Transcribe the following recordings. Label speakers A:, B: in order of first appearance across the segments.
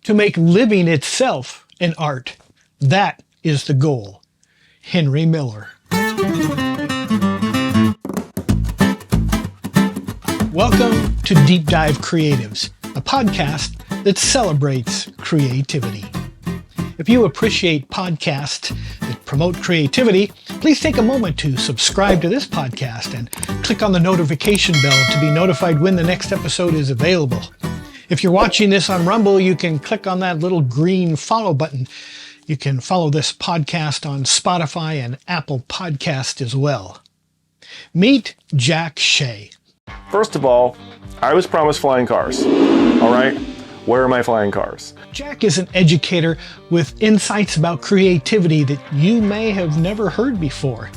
A: to make living itself an art. That is the goal. Henry Miller. Welcome to Deep Dive Creatives, a podcast that celebrates creativity. If you appreciate podcasts that promote creativity, please take a moment to subscribe to this podcast and click on the notification bell to be notified when the next episode is available. If you're watching this on Rumble, you can click on that little green follow button. You can follow this podcast on Spotify and Apple Podcast as well. Meet Jack Shay.
B: First of all, I was promised flying cars. All right, where are my flying cars?
A: Jack is an educator with insights about creativity that you may have never heard before.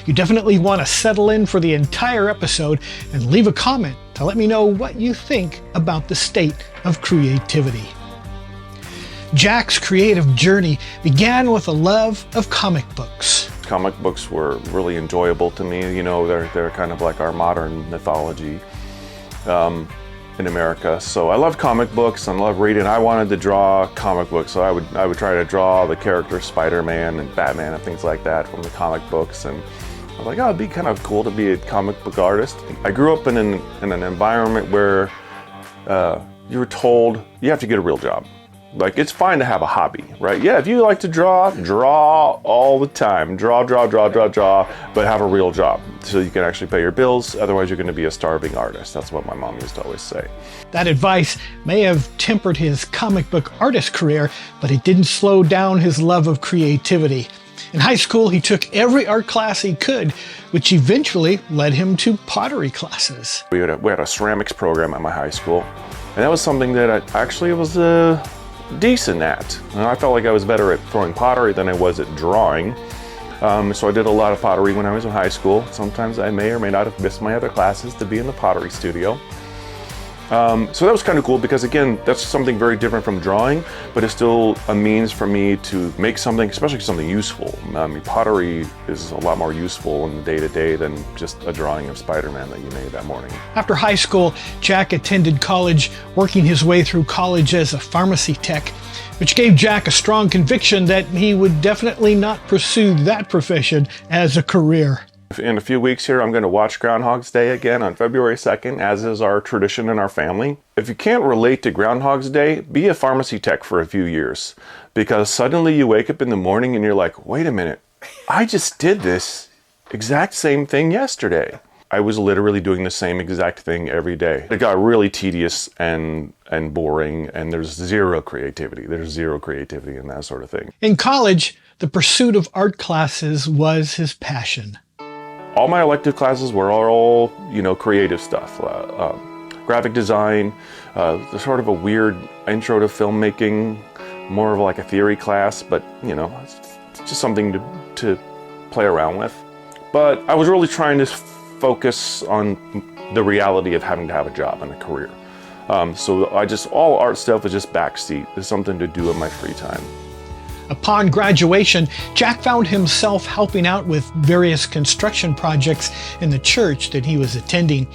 A: You definitely want to settle in for the entire episode and leave a comment to let me know what you think about the state of creativity. Jack's creative journey began with a love of comic books.
B: Comic books were really enjoyable to me. You know, they're kind of like our modern mythology in America. So I love comic books and love reading. I wanted to draw comic books, so I would try to draw the characters Spider-Man and Batman and things like that from the comic books. And I was like, oh, it'd be kind of cool to be a comic book artist. I grew up in an environment where you were told you have to get a real job. Like, it's fine to have a hobby, right? Yeah, if you like to draw all the time. Draw, but have a real job so you can actually pay your bills. Otherwise, you're going to be a starving artist. That's what my mom used to always say.
A: That advice may have tempered his comic book artist career, but it didn't slow down his love of creativity. In high school, he took every art class he could, which eventually led him to pottery classes.
B: We had a ceramics program at my high school, and that was something that I actually was decent at. And I felt like I was better at throwing pottery than I was at drawing. So I did a lot of pottery when I was in high school. Sometimes I may or may not have missed my other classes to be in the pottery studio. So that was kind of cool because, again, that's something very different from drawing, but it's still a means for me to make something, especially something useful. I mean, pottery is a lot more useful in the day-to-day than just a drawing of Spider-Man that you made that morning.
A: After high school, Jack attended college, working his way through college as a pharmacy tech, which gave Jack a strong conviction that he would definitely not pursue that profession as a career.
B: In a few weeks here, I'm going to watch Groundhog's Day again on February 2nd, as is our tradition in our family. If you can't relate to Groundhog's Day, be a pharmacy tech for a few years, because suddenly you wake up in the morning and you're like, wait a minute, I just did this exact same thing yesterday. I was literally doing the same exact thing every day. It got really tedious and boring, and there's zero creativity. There's zero creativity in that sort of thing.
A: In college, the pursuit of art classes was his passion.
B: All my elective classes were all, creative stuff. Graphic design, sort of a weird intro to filmmaking, more of like a theory class, but, it's just something to play around with. But I was really trying to focus on the reality of having to have a job and a career. So all art stuff is just backseat. It's something to do in my free time.
A: Upon graduation, Jack found himself helping out with various construction projects in the church that he was attending.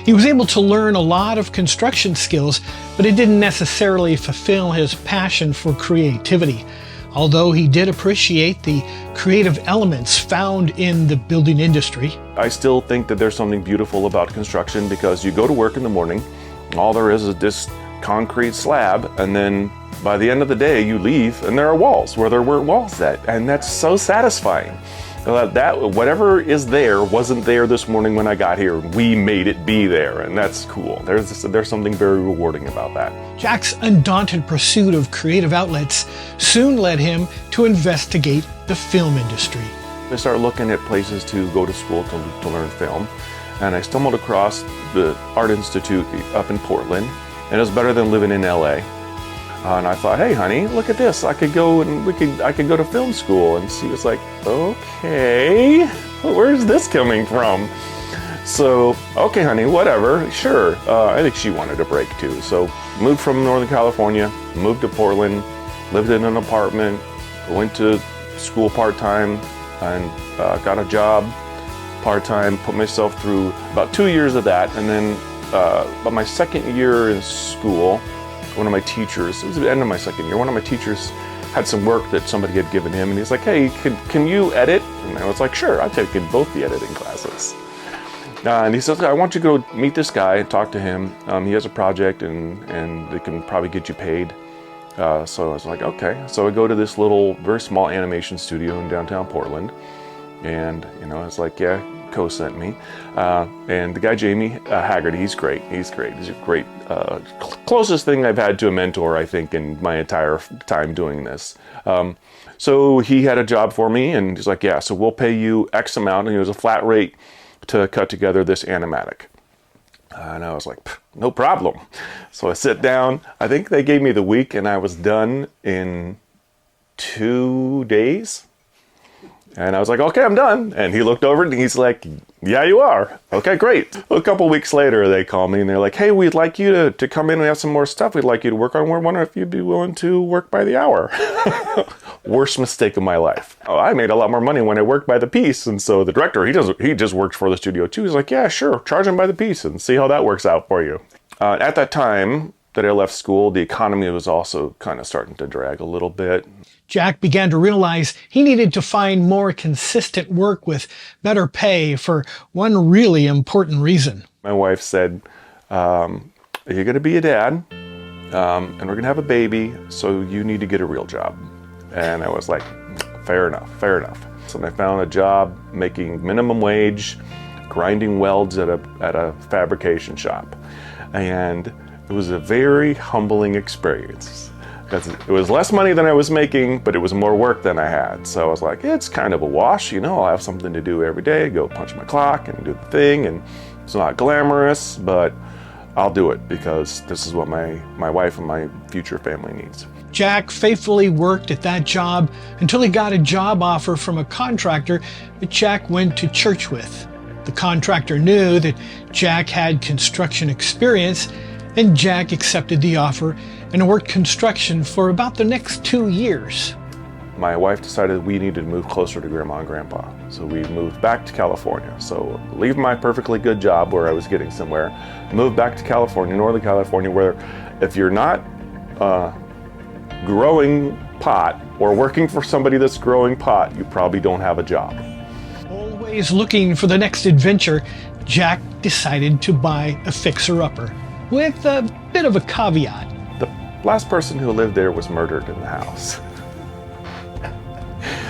A: He was able to learn a lot of construction skills, but it didn't necessarily fulfill his passion for creativity, although he did appreciate the creative elements found in the building industry.
B: I still think that there's something beautiful about construction, because you go to work in the morning, all there is this concrete slab, and then by the end of the day, you leave and there are walls where there weren't walls at, and that's so satisfying. That whatever is there wasn't there this morning when I got here. We made it be there, and that's cool. There's something very rewarding about that.
A: Jack's undaunted pursuit of creative outlets soon led him to investigate the film industry.
B: I started looking at places to go to school to learn film, and I stumbled across the Art Institute up in Portland, and it was better than living in LA. And I thought, hey, honey, look at this. I could go to film school. And she was like, okay, where's this coming from? So, okay, honey, whatever, sure. I think she wanted a break too. So, moved from Northern California, moved to Portland, lived in an apartment, went to school part-time, and got a job part-time, put myself through about 2 years of that. And then about my second year in school, one of my teachers, it was the end of my second year, one of my teachers had some work that somebody had given him, and he's like, hey, can you edit? And I was like, sure, I've taken both the editing classes. And he says, I want you to go meet this guy and talk to him. He has a project and they can probably get you paid. So I was like, okay. So I go to this little, very small animation studio in downtown Portland. And, I was like, yeah, Co sent me. And the guy, Jamie Haggerty, he's great. He's great. He's a great, closest thing I've had to a mentor, I think, in my entire time doing this. So he had a job for me, and he's like, yeah, so we'll pay you X amount. And it was a flat rate to cut together this animatic. And I was like, no problem. So I sit down. I think they gave me the week, and I was done in 2 days. And I was like, okay, I'm done. And he looked over and he's like, yeah, you are. Okay, great. A couple weeks later, they call me and they're like, hey, we'd like you to come in and have some more stuff we'd like you to work on. We're wondering if you'd be willing to work by the hour. Worst mistake of my life. Oh, I made a lot more money when I worked by the piece. And so the director, he just worked for the studio too. He's like, yeah, sure, charge him by the piece and see how that works out for you. At that time that I left school, the economy was also kind of starting to drag a little bit.
A: Jack began to realize he needed to find more consistent work with better pay for one really important reason.
B: My wife said, you're going to be a dad, and we're going to have a baby, so you need to get a real job. And I was like, fair enough, fair enough. So I found a job making minimum wage, grinding welds at a fabrication shop. And it was a very humbling experience. Because it was less money than I was making, but it was more work than I had. So I was like, it's kind of a wash, I'll have something to do every day, go punch my clock and do the thing. And it's not glamorous, but I'll do it because this is what my wife and my future family needs.
A: Jack faithfully worked at that job until he got a job offer from a contractor that Jack went to church with. The contractor knew that Jack had construction experience, and Jack accepted the offer and worked construction for about the next 2 years.
B: My wife decided we needed to move closer to Grandma and Grandpa, so we moved back to California. So leave my perfectly good job where I was getting somewhere, moved back to California, Northern California, where if you're not growing pot or working for somebody that's growing pot, you probably don't have a job.
A: Always looking for the next adventure, Jack decided to buy a fixer-upper with a bit of a caveat.
B: The last person who lived there was murdered in the house.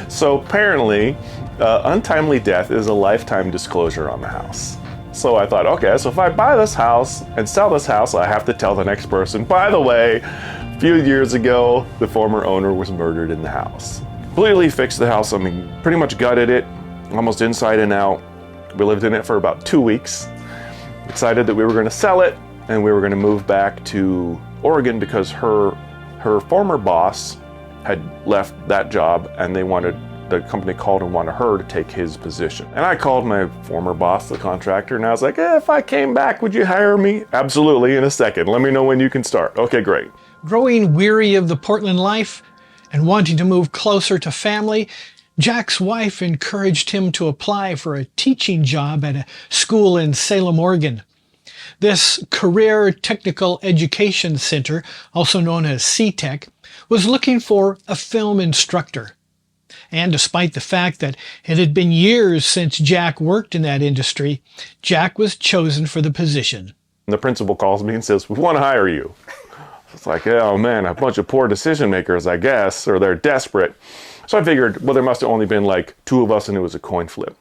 B: So apparently, untimely death is a lifetime disclosure on the house. So I thought, okay, so if I buy this house and sell this house, I have to tell the next person, by the way, a few years ago, the former owner was murdered in the house. Completely fixed the house. Pretty much gutted it, almost inside and out. We lived in it for about 2 weeks. Decided that we were going to sell it and we were going to move back to Oregon because her former boss had left that job and the company called and wanted her to take his position. And I called my former boss, the contractor, and I was like, if I came back, would you hire me? Absolutely, in a second. Let me know when you can start. Okay, great.
A: Growing weary of the Portland life and wanting to move closer to family, Jack's wife encouraged him to apply for a teaching job at a school in Salem, Oregon. This Career Technical Education Center, also known as CTEC, was looking for a film instructor. And despite the fact that it had been years since Jack worked in that industry, Jack was chosen for the position.
B: The principal calls me and says, we want to hire you. It's like, oh man, a bunch of poor decision makers, I guess, or they're desperate. So I figured, well, there must have only been like 2 of us and it was a coin flip.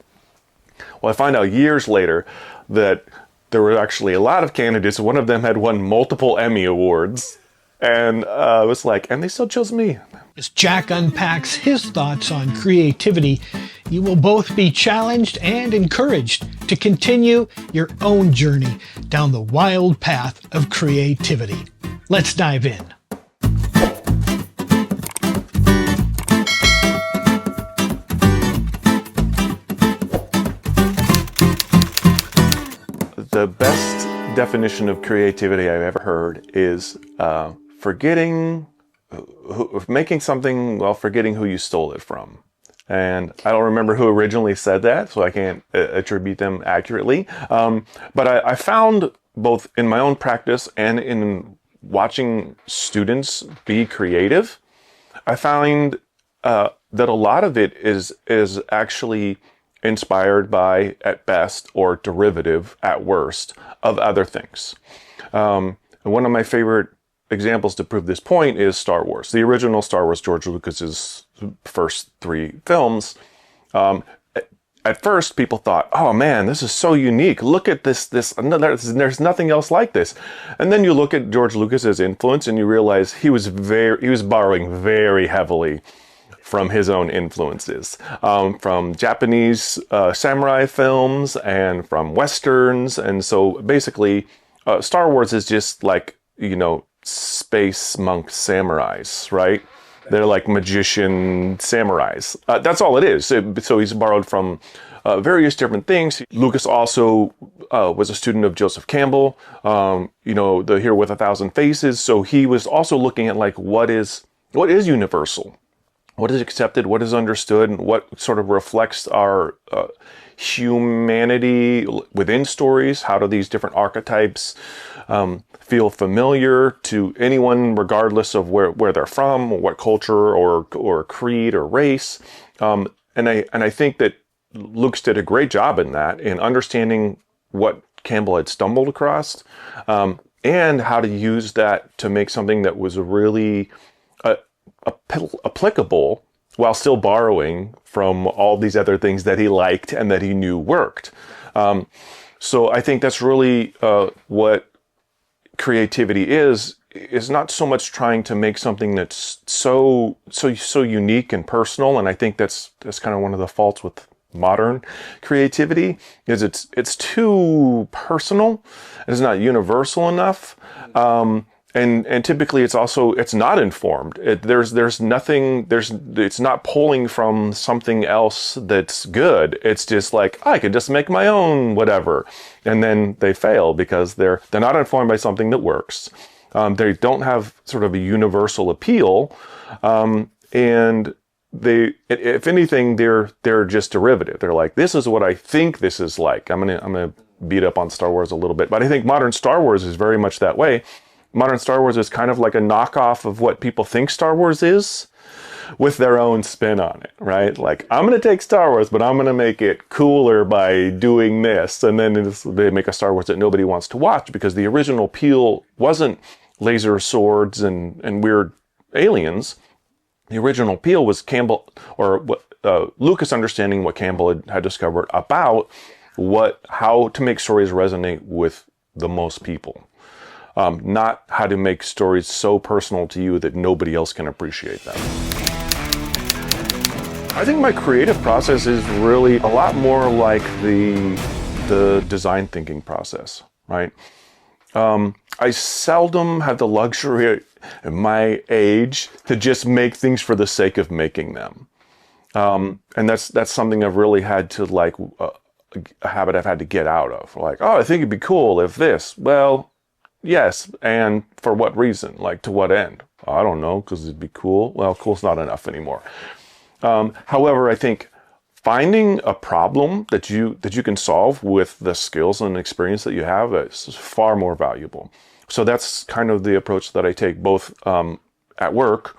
B: Well, I find out years later that there were actually a lot of candidates. One of them had won multiple Emmy Awards. And it was like, and they still chose me.
A: As Jack unpacks his thoughts on creativity, you will both be challenged and encouraged to continue your own journey down the wild path of creativity. Let's dive in.
B: The best definition of creativity I've ever heard is making something while forgetting who you stole it from. And I don't remember who originally said that, so I can't attribute them accurately. But I found both in my own practice and in watching students be creative, I find that a lot of it is actually inspired by, at best, or derivative, at worst, of other things. And one of my favorite examples to prove this point is Star Wars. The original Star Wars, George Lucas's first 3 films. At first, people thought, "Oh man, this is so unique. Look at this. There's nothing else like this." And then you look at George Lucas's influence, and you realize he was borrowing very heavily from his own influences, from Japanese samurai films and from Westerns. And so basically, Star Wars is just like, space monk samurais, right? They're like magician samurais. That's all it is. So he's borrowed from various different things. Lucas also was a student of Joseph Campbell, the Hero with a Thousand Faces. So he was also looking at like, what is universal? What is accepted, what is understood, and what sort of reflects our humanity within stories? How do these different archetypes feel familiar to anyone, regardless of where they're from, what culture or creed or race? And I think that Lucas did a great job in that, in understanding what Campbell had stumbled across, and how to use that to make something that was really applicable while still borrowing from all these other things that he liked and that he knew worked. So I think that's really what creativity is not so much trying to make something that's so unique and personal. And I think that's kind of one of the faults with modern creativity, is it's too personal. It's not universal enough. And typically it's not informed. It's not pulling from something else that's good. It's just like, I could just make my own whatever. And then they fail because they're not informed by something that works. They don't have sort of a universal appeal. And if anything, they're just derivative. They're like, this is what I think this is like. I'm gonna beat up on Star Wars a little bit, but I think modern Star Wars is very much that way. Modern Star Wars is kind of like a knockoff of what people think Star Wars is, with their own spin on it, right? Like, I'm going to take Star Wars, but I'm going to make it cooler by doing this. And then they make a Star Wars that nobody wants to watch, because the original appeal wasn't laser swords and weird aliens. The original appeal was Campbell, or Lucas understanding what Campbell had discovered about how to make stories resonate with the most people. Not how to make stories so personal to you that nobody else can appreciate them. I think my creative process is really a lot more like the design thinking process, right? I seldom have the luxury at my age to just make things for the sake of making them. And that's something I've really had to a habit I've had to get out of. Like, oh, I think it'd be cool if this. Well, yes, and for what reason? Like, to what end? I don't know, because it'd be cool. Well, cool's not enough anymore. However, I think finding a problem that you can solve with the skills and experience that you have is far more valuable. So that's kind of the approach that I take, both at work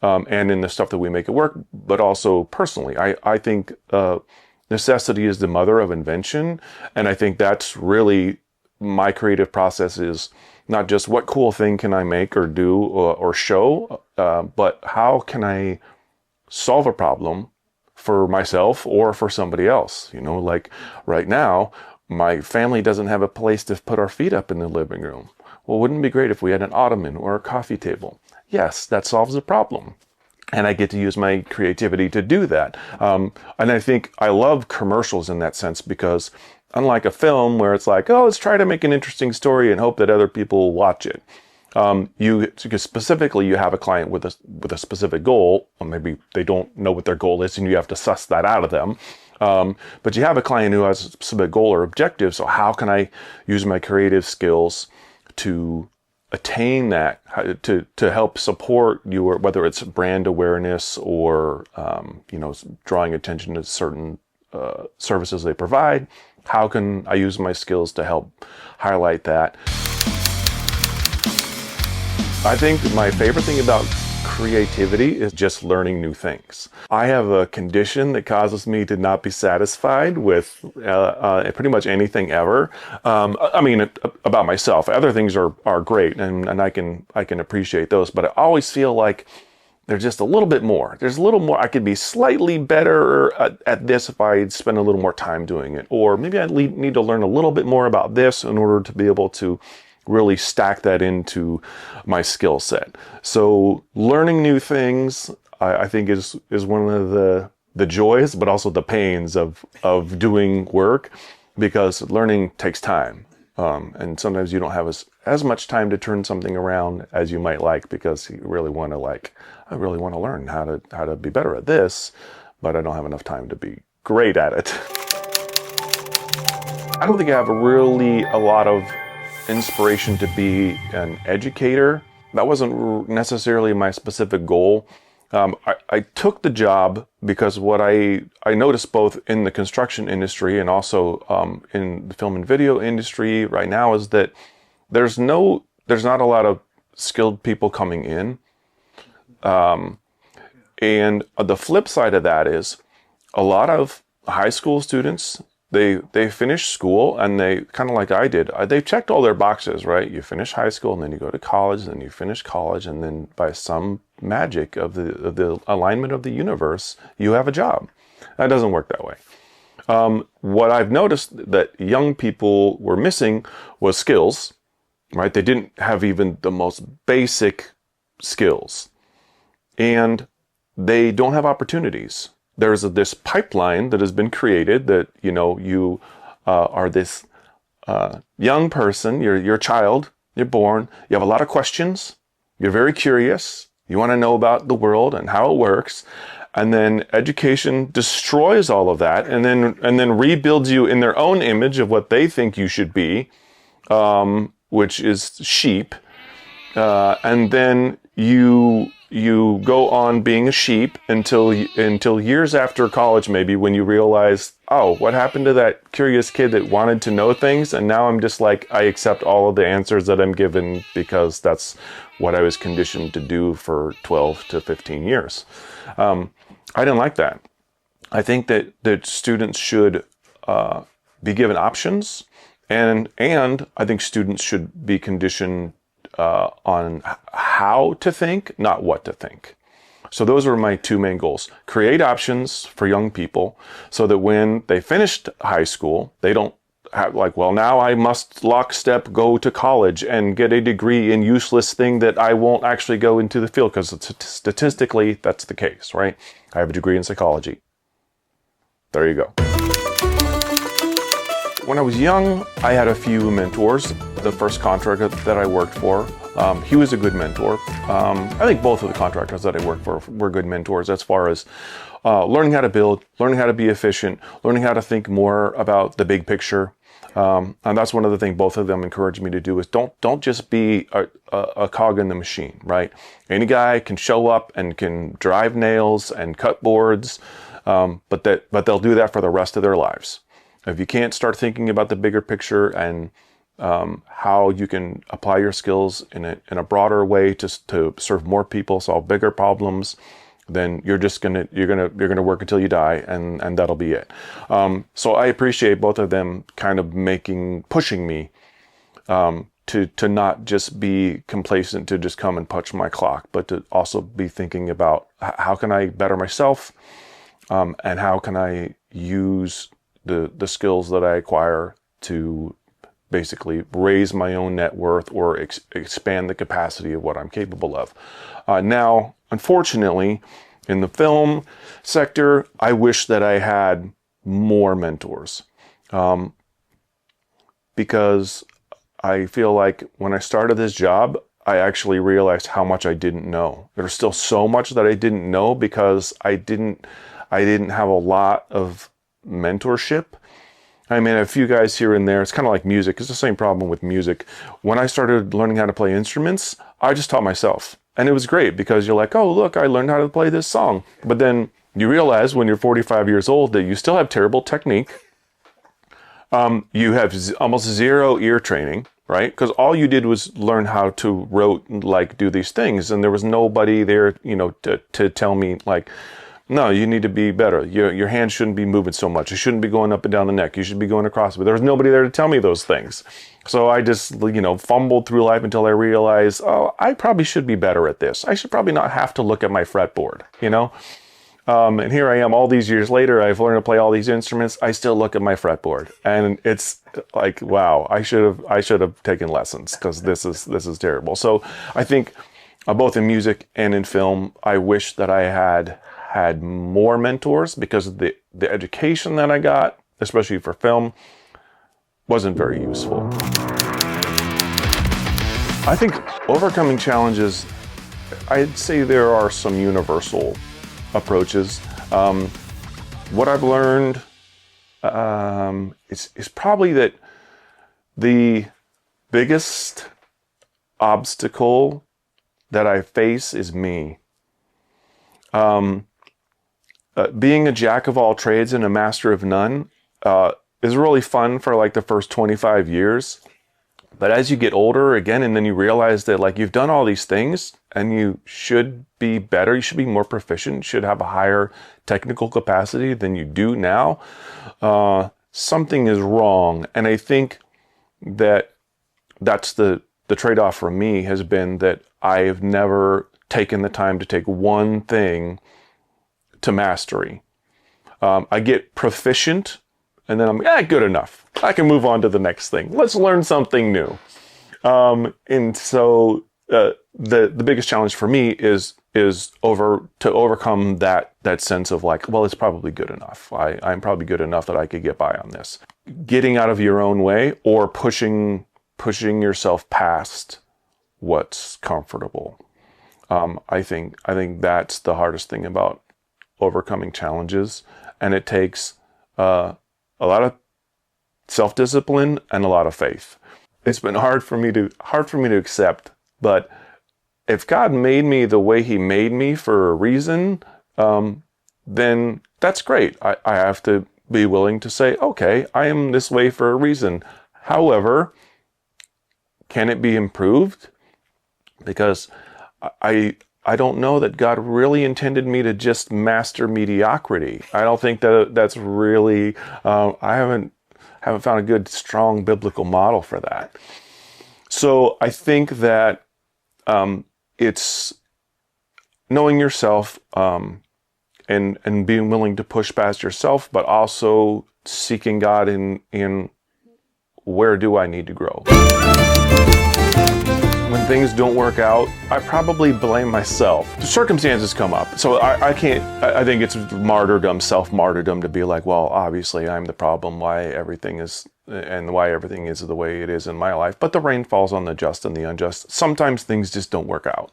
B: and in the stuff that we make at work, but also personally. I think necessity is the mother of invention, and I think that's really my creative process, is not just what cool thing can I make or do or show, but how can I solve a problem for myself or for somebody else. Like right now, my family doesn't have a place to put our feet up in the living room. Well, wouldn't it be great if we had an ottoman or a coffee table? Yes, that solves the problem. And I get to use my creativity to do that. And I think I love commercials in that sense, because unlike a film where it's like, oh, let's try to make an interesting story and hope that other people watch it. Because specifically you have a client with a specific goal, or maybe they don't know what their goal is and you have to suss that out of them. But you have a client who has a specific goal or objective. So how can I use my creative skills to attain that, to help support your, whether it's brand awareness or, drawing attention to certain services they provide? How can I use my skills to help highlight that? I think my favorite thing about creativity is just learning new things. I have a condition that causes me to not be satisfied with pretty much anything ever. I mean, about myself. Other things are great, and I can appreciate those. But I always feel like there's just a little bit more. There's a little more. I could be slightly better at this if I spend a little more time doing it, or maybe I need to learn a little bit more about this in order to be able to really stack that into my skill set. So learning new things, I think is one of the joys, but also the pains of doing work, because learning takes time. And sometimes you don't have as much time to turn something around as you might like, because you really want to I really want to learn how to be better at this, but I don't have enough time to be great at it. I don't think I have a lot of inspiration to be an educator. That wasn't necessarily my specific goal. I took the job because what I noticed both in the construction industry and also in the film and video industry right now is that there's not a lot of skilled people coming in. And the flip side of that is a lot of high school students, they finish school and they, kind of like I did, they checked all their boxes, right? You finish high school and then you go to college, and then you finish college, and then by some magic of the alignment of the universe, you have a job. That doesn't work that way. What I've noticed that young people were missing was skills, right? They didn't have even the most basic skills, and they don't have opportunities. There's this pipeline that has been created that, you are this young person, you're a child, you're born, you have a lot of questions, you're very curious, you want to know about the world and how it works, and then education destroys all of that and then rebuilds you in their own image of what they think you should be, which is sheep, and then you go on being a sheep until years after college, maybe, when you realize, oh, what happened to that curious kid that wanted to know things? And now I'm just like, I accept all of the answers that I'm given because that's what I was conditioned to do for 12 to 15 years. I didn't like that. I think that students should be given options, and I think students should be conditioned on how to think, not what to think. So those were my two main goals. Create options for young people so that when they finished high school, they don't have now I must lockstep go to college and get a degree in useless thing that I won't actually go into the field, because statistically that's the case, right? I have a degree in psychology. There you go. When I was young, I had a few mentors. The first contractor that I worked for, he was a good mentor. I think both of the contractors that I worked for were good mentors as far as learning how to build, learning how to be efficient, learning how to think more about the big picture. And that's one of the things both of them encouraged me to do, is don't just be a cog in the machine, right? Any guy can show up and can drive nails and cut boards, but they'll do that for the rest of their lives. If you can't start thinking about the bigger picture and how you can apply your skills in a broader way to serve more people, solve bigger problems, then you're gonna work until you die, and that'll be it. So I appreciate both of them kind of pushing me to not just be complacent, to just come and punch my clock, but to also be thinking about how can I better myself, and how can I use the skills that I acquire to basically raise my own net worth or expand the capacity of what I'm capable of. Now, unfortunately, in the film sector, I wish that I had more mentors, because I feel like when I started this job, I actually realized how much I didn't know. There's still so much that I didn't know because I didn't have a lot of mentorship. I mean, a few guys here and there. It's kind of like music. It's the same problem with music. When I started learning how to play instruments, I just taught myself. And it was great because you're like, oh, look, I learned how to play this song. But then you realize when you're 45 years old that you still have terrible technique. You have almost zero ear training. right? Because all you did was learn how to do these things, and there was nobody there, to tell me like, no, you need to be better. Your hands shouldn't be moving so much. You shouldn't be going up and down the neck. You should be going across. But there was nobody there to tell me those things. So I just, fumbled through life until I realized, oh, I probably should be better at this. I should probably not have to look at my fretboard, And here I am all these years later. I've learned to play all these instruments. I still look at my fretboard, and it's like, wow, I should have taken lessons, because this is terrible. So I think both in music and in film, I wish that I had more mentors, because the education that I got, especially for film, wasn't very useful. I think overcoming challenges, I'd say there are some universal approaches. What I've learned is probably that the biggest obstacle that I face is me. Being a jack of all trades and a master of none is really fun for like the first 25 years. But as you get older again, and then you realize that like you've done all these things and you should be better, you should be more proficient, should have a higher technical capacity than you do now, something is wrong. And I think that's the trade-off for me, has been that I have never taken the time to take one thing to mastery. I get proficient, and then I'm good enough. I can move on to the next thing. Let's learn something new. And so the biggest challenge for me is to overcome that sense of like, well, it's probably good enough. I'm probably good enough that I could get by on this. Getting out of your own way, or pushing yourself past what's comfortable. I think that's the hardest thing about overcoming challenges, and it takes a lot of self-discipline and a lot of faith. It's been hard for me to accept, but if God made me the way He made me for a reason, then that's great. I have to be willing to say, okay, I am this way for a reason. However, can it be improved? Because I don't know that God really intended me to just master mediocrity. I don't think that's really, I haven't found a good, strong biblical model for that. So I think that it's knowing yourself and being willing to push past yourself, but also seeking God in where do I need to grow. When things don't work out, I probably blame myself. Circumstances come up. So I think it's martyrdom, self-martyrdom, to be like, well, obviously I'm the problem, why everything is the way it is in my life. But the rain falls on the just and the unjust. Sometimes things just don't work out.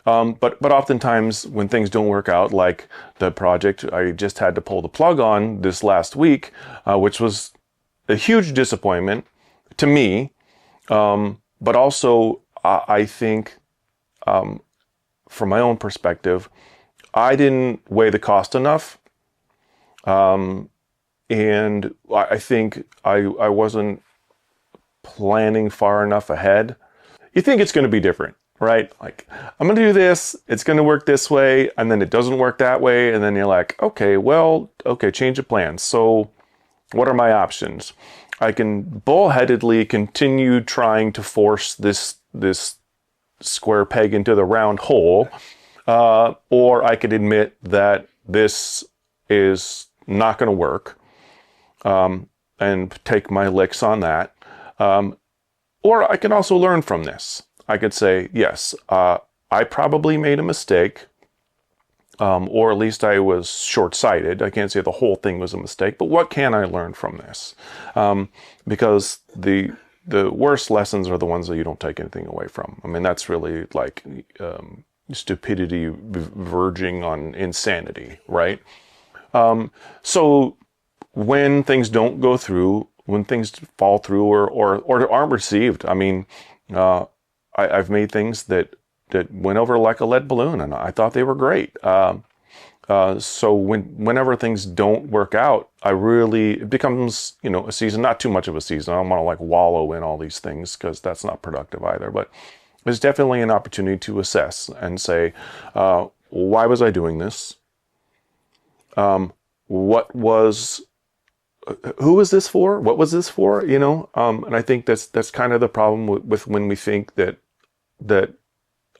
B: But oftentimes when things don't work out, like the project I just had to pull the plug on this last week, which was a huge disappointment to me, but also I think, from my own perspective, I didn't weigh the cost enough. And I think I wasn't planning far enough ahead. You think it's going to be different, right? Like, I'm going to do this, it's going to work this way, and then it doesn't work that way. And then you're like, okay, change of plans. So what are my options? I can bullheadedly continue trying to force this square peg into the round hole, or I could admit that this is not going to work, and take my licks on that. Or I can also learn from this. I could say, yes, I probably made a mistake, or at least I was short-sighted. I can't say the whole thing was a mistake, but what can I learn from this? Because the worst lessons are the ones that you don't take anything away from. I mean, that's really like stupidity verging on insanity, right? So when things don't go through, when things fall through or aren't received, I mean, I've made things that went over like a lead balloon, and I thought they were great. So whenever things don't work out, it becomes, a season, not too much of a season. I don't want to like wallow in all these things because that's not productive either. But it's definitely an opportunity to assess and say, why was I doing this? Who was this for? What was this for? And I think that's kind of the problem with when we think that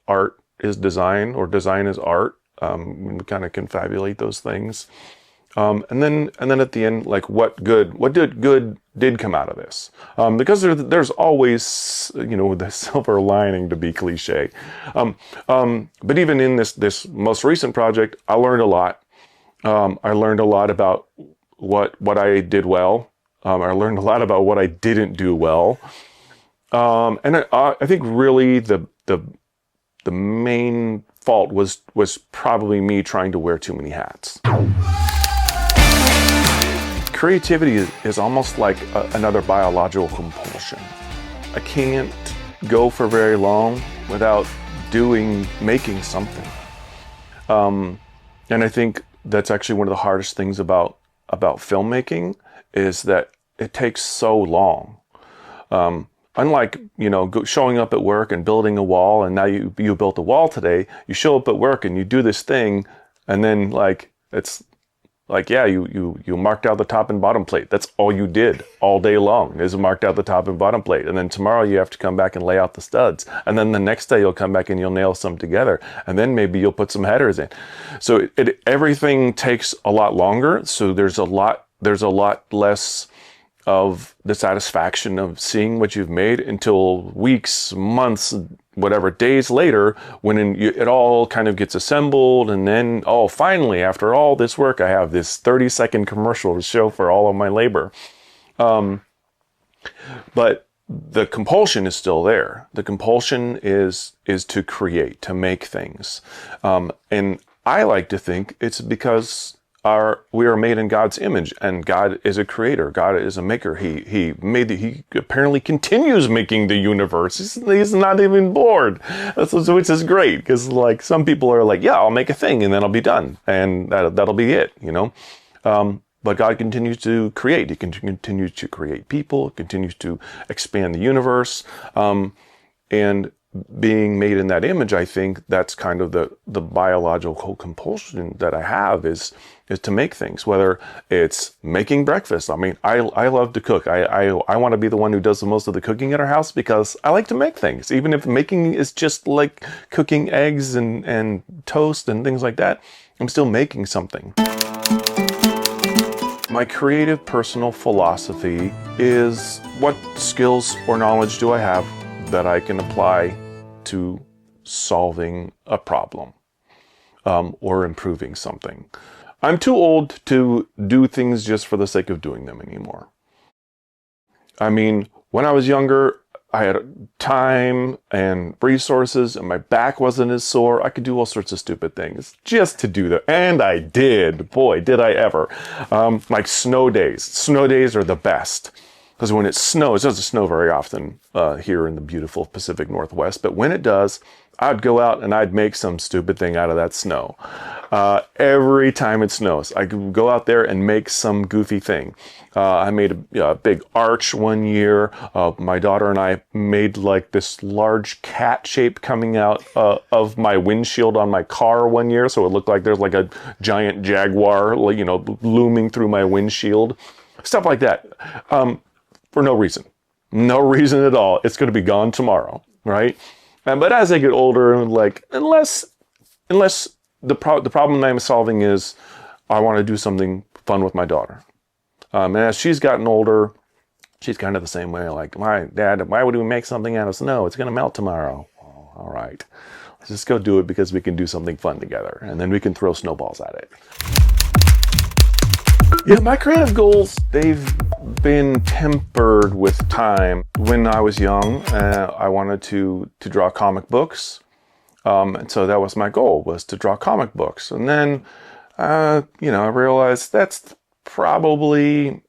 B: art is design or design is art. When we kind of confabulate those things, and then at the end, like what did come out of this? Because there's always the silver lining, to be cliche. But even in this most recent project, I learned a lot. I learned a lot about what I did well. I learned a lot about what I didn't do well. And I think really the main fault was probably me trying to wear too many hats. Creativity is almost like another biological compulsion. I can't go for very long without making something. And I think that's actually one of the hardest things about filmmaking is that it takes so long. Unlike, showing up at work and building a wall, and now you built a wall today, you show up at work and you do this thing, and then you marked out the top and bottom plate. That's all you did all day long is marked out the top and bottom plate. And then tomorrow you have to come back and lay out the studs. And then the next day you'll come back and you'll nail some together. And then maybe you'll put some headers in. So everything takes a lot longer. So there's a lot less of the satisfaction of seeing what you've made until weeks, months, whatever, days later, when it all kind of gets assembled, and then, finally, after all this work, I have this 30-second commercial to show for all of my labor. But the compulsion is still there. The compulsion is to create, to make things. And I like to think it's because we are made in God's image, and God is a creator. God is a maker. He apparently continues making the universe. He's not even bored. Which is great, because like some people are like, yeah, I'll make a thing and then I'll be done, and that'll be it, But God continues to create. He continues to create people, continues to expand the universe, and being made in that image, I think that's kind of the biological compulsion that I have is to make things, whether it's making breakfast. I mean, I love to cook. I want to be the one who does the most of the cooking at our house because I like to make things. Even if making is just like cooking eggs and toast and things like that, I'm still making something. My creative personal philosophy is, what skills or knowledge do I have that I can apply to solving a problem or improving something? I'm too old to do things just for the sake of doing them anymore. I mean, when I was younger, I had time and resources and my back wasn't as sore. I could do all sorts of stupid things just to do that. And I did. Boy, did I ever. Like snow days. Snow days are the best. Because when it snows, it doesn't snow very often here in the beautiful Pacific Northwest, but when it does, I'd go out and I'd make some stupid thing out of that snow. Every time it snows, I could go out there and make some goofy thing. I made a big arch one year. My daughter and I made like this large cat shape coming out of my windshield on my car one year, so it looked like there's like a giant jaguar, looming through my windshield. Stuff like that. For no reason. No reason at all. It's going to be gone tomorrow, right? But as I get older, like, unless the problem I'm solving is I want to do something fun with my daughter. And as she's gotten older, she's kind of the same way. Like, Dad, why would we make something out of snow? It's going to melt tomorrow. Oh, all right. Let's just go do it because we can do something fun together. And then we can throw snowballs at it. Yeah, my creative goals, they've been tempered with time. When I was young, I wanted to draw comic books. And so that was my goal, was to draw comic books. And then, I realized that's probably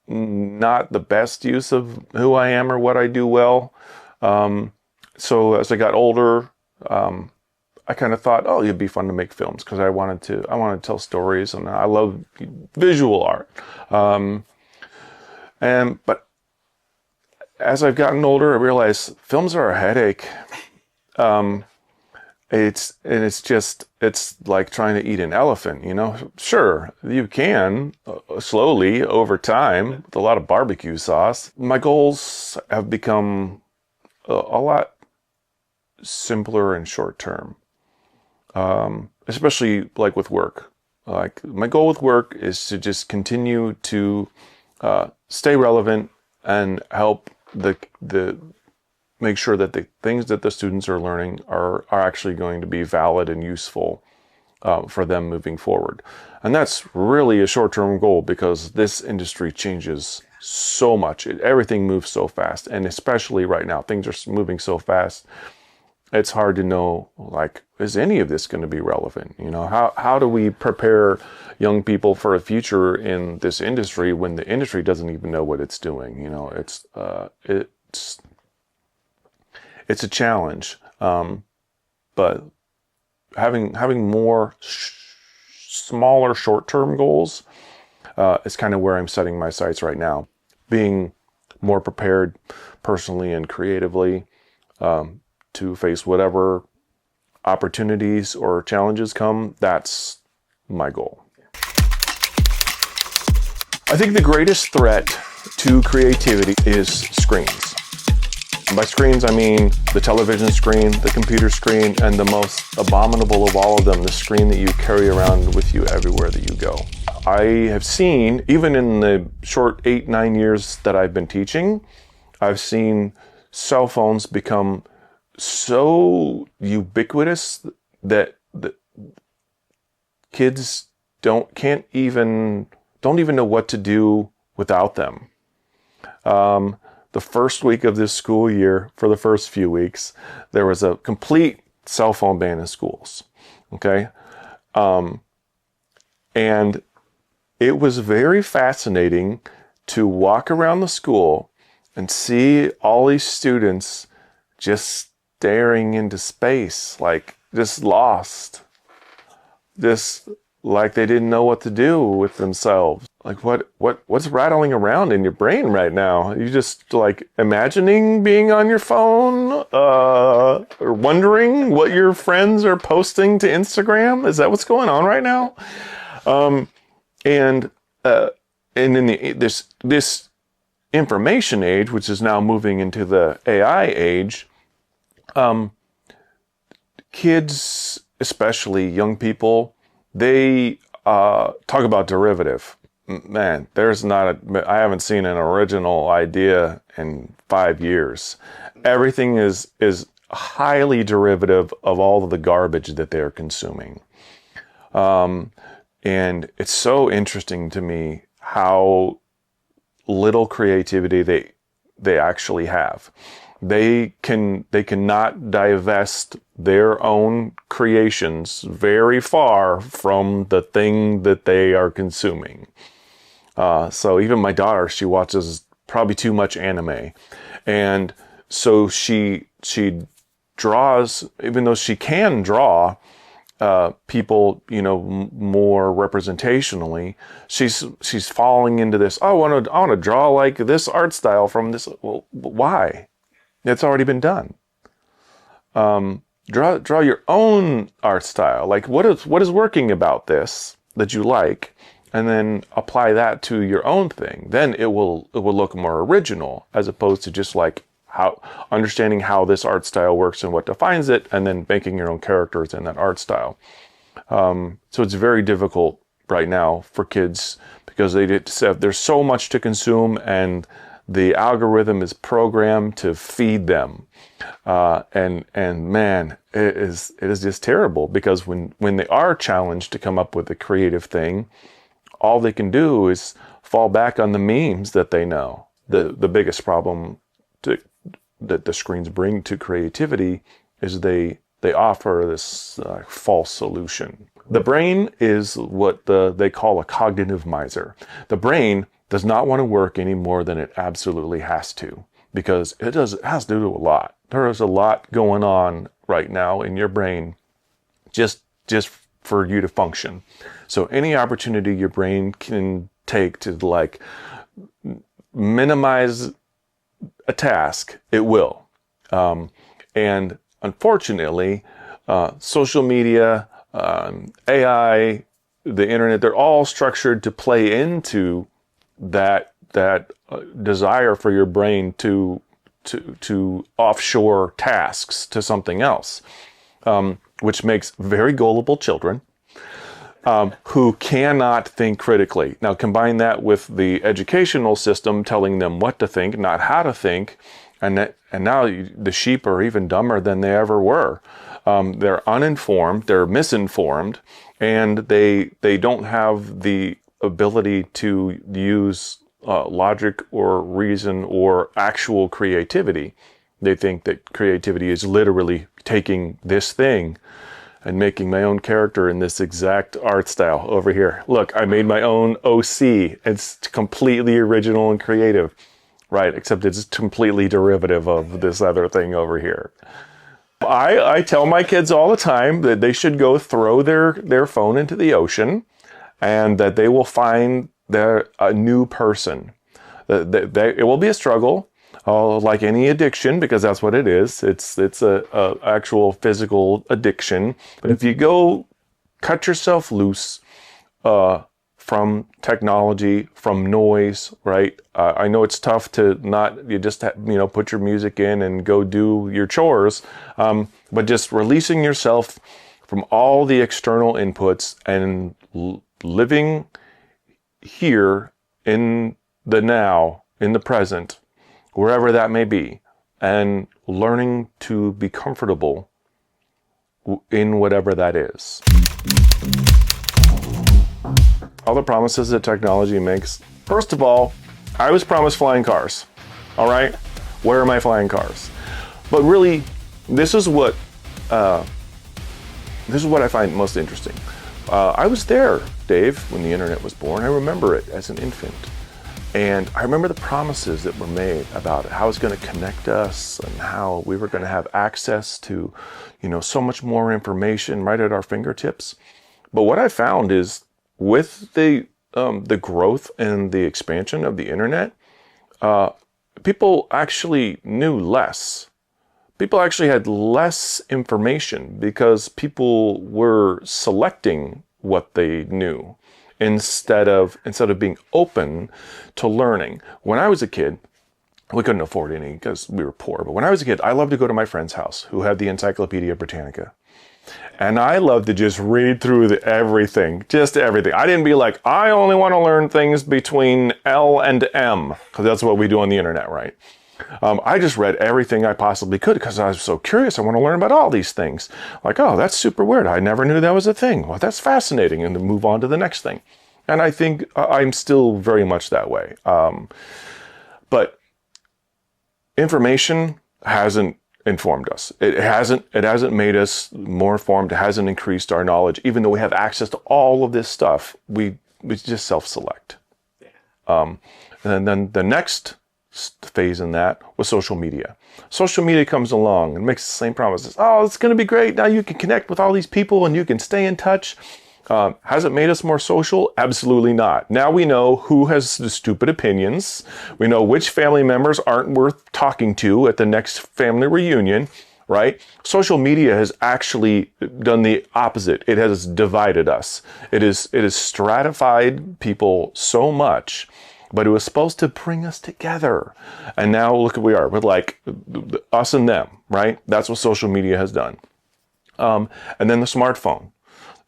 B: not the best use of who I am or what I do well. So as I got older, I kind of thought, oh, it'd be fun to make films because I wanted to tell stories, and I love visual art. But as I've gotten older, I realized films are a headache. It's like trying to eat an elephant, you know. Sure, you can slowly over time with a lot of barbecue sauce. My goals have become a lot simpler and short term, especially like with work. Like my goal with work is to just continue to stay relevant and help the make sure that the things that the students are learning are actually going to be valid and useful for them moving forward. And that's really a short-term goal because this industry changes so much. Everything moves so fast, and especially right now, things are moving so fast. It's hard to know, like, is any of this going to be relevant? You know, how do we prepare young people for a future in this industry when the industry doesn't even know what it's doing? You know, it's a challenge, but having more smaller short-term goals is kind of where I'm setting my sights right now. Being more prepared personally and creatively to face whatever opportunities or challenges come, that's my goal. I think the greatest threat to creativity is screens. By screens, I mean the television screen, the computer screen, and the most abominable of all of them, the screen that you carry around with you everywhere that you go. I have seen, even in the short 8-9 years that I've been teaching, I've seen cell phones become so ubiquitous that the kids don't even know what to do without them. The first week of this school year, for the first few weeks, there was a complete cell phone ban in schools. Okay. And it was very fascinating to walk around the school and see all these students just staring into space, like just lost, just like they didn't know what to do with themselves. Like what's rattling around in your brain right now? You just like imagining being on your phone, or wondering what your friends are posting to Instagram? Is that what's going on right now? And in this information age, which is now moving into the AI age, kids, especially young people, they talk about derivative. Man, I haven't seen an original idea in 5 years. Everything is highly derivative of all of the garbage that they're consuming. And it's so interesting to me how little creativity they actually have. They cannot divest their own creations very far from the thing that they are consuming. So even my daughter, she watches probably too much anime. And so she draws, even though she can draw people, more representationally, she's falling into this, I want to draw like this art style from this. Well, why? It's already been done. Draw your own art style. Like what is working about this that you like, and then apply that to your own thing. Then it will look more original, as opposed to just like understanding how this art style works and what defines it, and then making your own characters in that art style. So it's very difficult right now for kids because there's so much to consume, and the algorithm is programmed to feed them. And man, it is just terrible, because when they are challenged to come up with a creative thing, all they can do is fall back on the memes that they know. The biggest problem that the screens bring to creativity is they offer this false solution. The brain is what they call a cognitive miser. The brain does not want to work any more than it absolutely has to, because it has to do a lot. There is a lot going on right now in your brain just for you to function. So any opportunity your brain can take to like minimize a task, it will. And unfortunately, social media, AI, the internet, they're all structured to play into that desire for your brain to offshore tasks to something else, which makes very gullible children who cannot think critically. Now combine that with the educational system telling them what to think, not how to think, and now the sheep are even dumber than they ever were. They're uninformed, they're misinformed, and they don't have the ability to use logic or reason or actual creativity. They think that creativity is literally taking this thing and making my own character in this exact art style over here. Look, I made my own OC. It's completely original and creative, right? Except it's completely derivative of this other thing over here. I tell my kids all the time that they should go throw their phone into the ocean and that they will find a new person. It will be a struggle, like any addiction, because that's what it is. It's a actual physical addiction. But if you go cut yourself loose from technology, from noise, right? I know it's tough to not, you just put your music in and go do your chores, but just releasing yourself from all the external inputs and living here in the now, in the present, wherever that may be, and learning to be comfortable in whatever that is. All the promises that technology makes. First of all, I was promised flying cars. All right, where are my flying cars? But really, this is what I find most interesting. I was there, Dave, when the internet was born. I remember it as an infant. And I remember the promises that were made about how it's going to connect us and how we were going to have access to, so much more information right at our fingertips. But what I found is with the growth and the expansion of the internet, people actually knew less. People actually had less information because people were selecting what they knew instead of being open to learning. When I was a kid, we couldn't afford any because we were poor. But when I was a kid, I loved to go to my friend's house who had the Encyclopedia Britannica. And I loved to just read through everything, just everything. I didn't be like, I only want to learn things between L and M, because that's what we do on the internet, right? I just read everything I possibly could because I was so curious. I want to learn about all these things. Like, oh, that's super weird. I never knew that was a thing. Well, that's fascinating. And to move on to the next thing. And I think I'm still very much that way. But information hasn't informed us. It hasn't made us more informed. It hasn't increased our knowledge. Even though we have access to all of this stuff, we just self-select. And then the next phase in that was social media. Social media comes along and makes the same promises. Oh, it's going to be great. Now you can connect with all these people and you can stay in touch. Has it made us more social? Absolutely not. Now we know who has the stupid opinions. We know which family members aren't worth talking to at the next family reunion, right? Social media has actually done the opposite. It has divided us. It has stratified people so much, but it was supposed to bring us together. And now look at where we are. We're like us and them, right? That's what social media has done. And then the smartphone.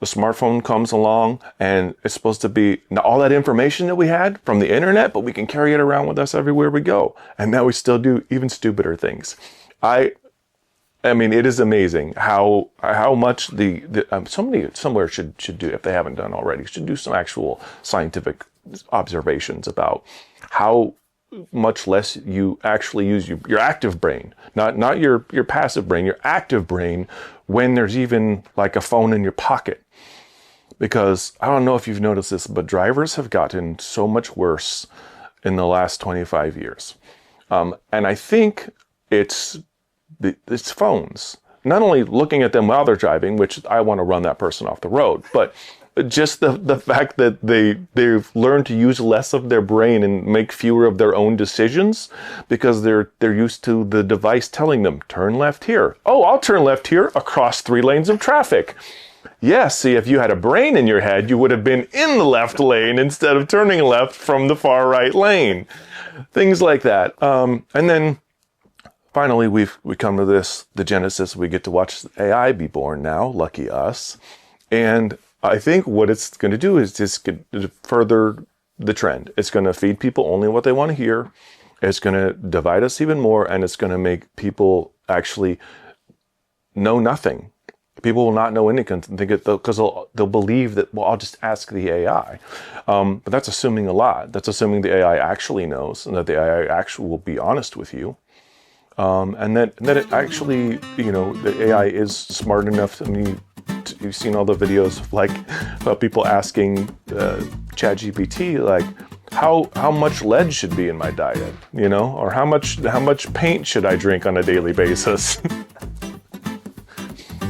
B: The smartphone comes along and it's supposed to be all that information that we had from the internet, but we can carry it around with us everywhere we go. And now we still do even stupider things. I mean, it is amazing how much somebody somewhere should do, if they haven't done already, should do some actual scientific observations about how much less you actually use your active brain, not your passive brain, your active brain, when there's even like a phone in your pocket. Because I don't know if you've noticed this, but drivers have gotten so much worse in the last 25 years. And I think it's phones. not only looking at them while they're driving, which I want to run that person off the road, but just the fact that they've learned to use less of their brain and make fewer of their own decisions because they're used to the device telling them, turn left here. Oh, I'll turn left here across 3 lanes of traffic. Yes, see, if you had a brain in your head, you would have been in the left lane instead of turning left from the far right lane. Things like that. And then finally, we come to the genesis. We get to watch AI be born now, lucky us. And I think what it's going to do is just further the trend. It's going to feed people only what they want to hear. It's going to divide us even more, and it's going to make people actually know nothing. People will not know anything because they'll believe that, well, I'll just ask the AI. But that's assuming a lot. That's assuming the AI actually knows and that the AI actually will be honest with you. And that it actually, the AI is smart enough. I mean, you've seen all the videos of people asking ChatGPT, like, how much lead should be in my diet, or how much paint should I drink on a daily basis?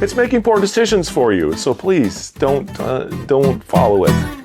B: It's making poor decisions for you, so please don't follow it.